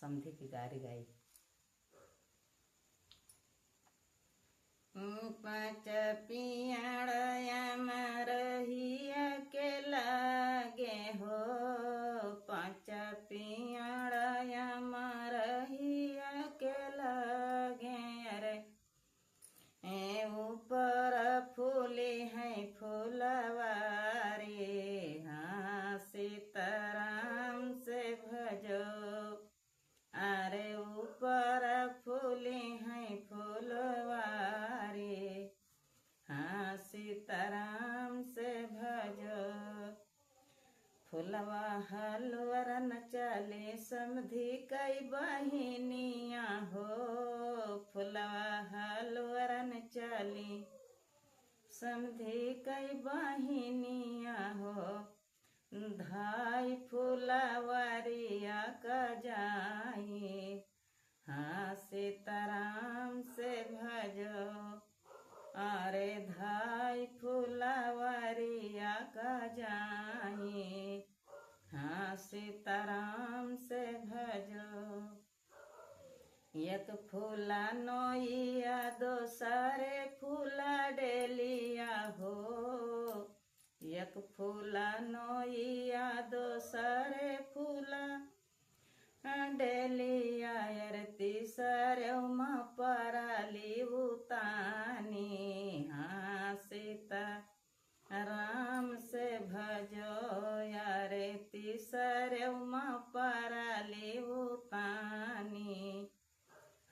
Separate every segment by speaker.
Speaker 1: समधी की गारी गाई। पाँच पियाड़या मरहिया के लागे हो, पाँच पियाड़या मरहिया के लागे अरे ए ऊपर फूली है फूलवारी, हाँ सीताराम से भजो अरे ऊपर फूली है फूलवारी, हाँ सीताराम से भजो। फुलवा हलवरन चले समधी कई बहिनिया हो, फुलवा हलवरन चली समधी कई बहिनिया हो, धाई फुलवरिया का जाई, हाँ सीताराम से भजो अरे धाई फुलवरिया का जाई, हाँ सीताराम से भजो। एक फूला नोइया दोसरे फूला डेलिया हो, एक फूला नोइया दोसरे फूला डेलिया यार तीसरे उमा पराली उतानी, हाँ सीता राम से भजो यारे तीसरे उमा पराली उतानी,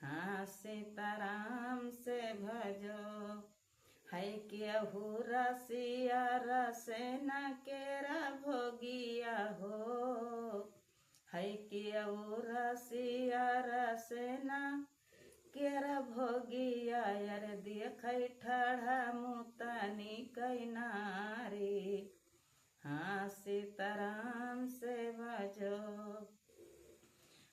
Speaker 1: हाँ सीताराम से भजो। है केहू रसिया रसेना केरा भोगिया हो, है केहू रसिया रसेना केरा भोगिया यार देख ठाढ़ा मुतानी कैनारी, हाँ सीताराम से भजो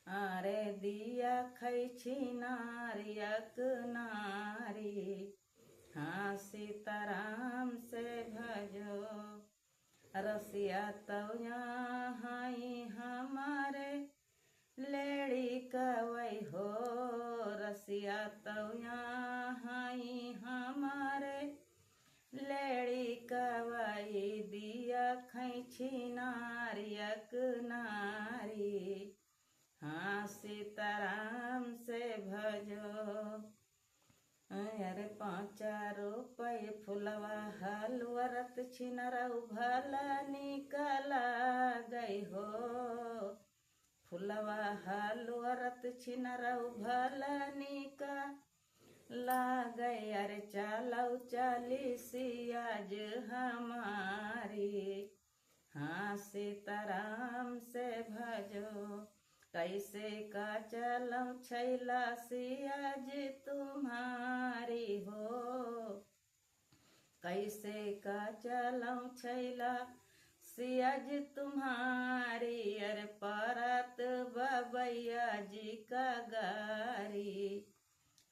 Speaker 1: अरे दिया खैछी नारियक नारी, हाँ सीताराम से भजो। रसिया तो यहाँ हमारे लेड़ी कवई हो, रसिया तो यहाँ हमारे लेड़ी कवई दिया खैछी नारियक नारी, हाँ सीताराम से भजो अरे 5 रुपये फुलवा हलवरत छिनरऊ भला निकला गई हो, फुलवा हलवरत छिनरऊ भला निकला गई अरे चालऊ चालीसी आज हमारी, हाँ सीताराम से भजो। कैसे का चलऊँ छैला सियाज तुम्हारी हो, कैसे का चलऊँ छैला सियाज तुम्हारी अरे परत बबैया जी का गारी,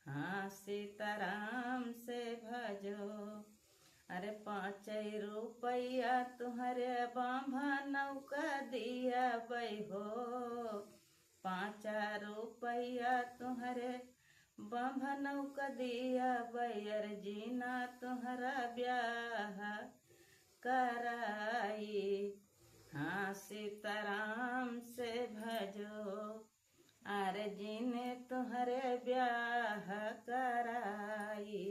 Speaker 1: हाँ सीताराम से भजो अरे 5 रुपया तुम्हारे बांभा नौका दिया बई हो, 5 रुपया तुम्हारे बांभा नौका दिया बैर जीना तुम्हारा ब्याह कराई, हाँ सीताराम से भजो अरे जीने तुम्हारे ब्याह कराई,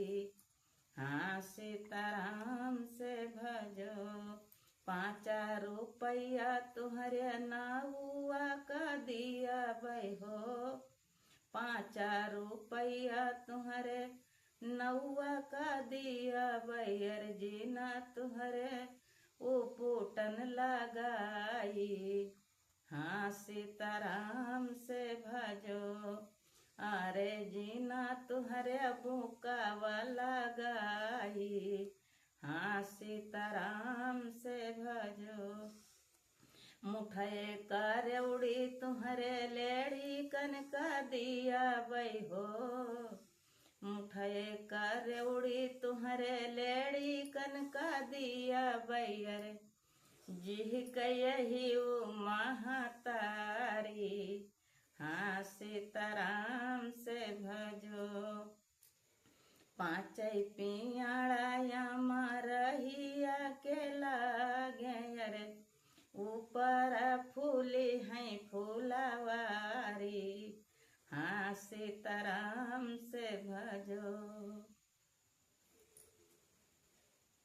Speaker 1: हाँ सीताराम से भजो। 5 रुपया तुम्हारे नाउआ का दिया बई हो, 5 रुपया तुम्हारे नौआ का दिया बैर जीना तुम्हारे उपुटन लगाई, हाँ सीताराम से भजो अरे जीना तुम्हारे बुकावा लगाई, हाँ सीताराम से भजो। मुठे करेउड़ी तुम्हारे लेड़ी कनका दिया बई हो, मुठे करेउड़ी तुम्हारे लेड़ी कनका दिया बैर जी कही महतारी, हाँ सीताराम से भजो।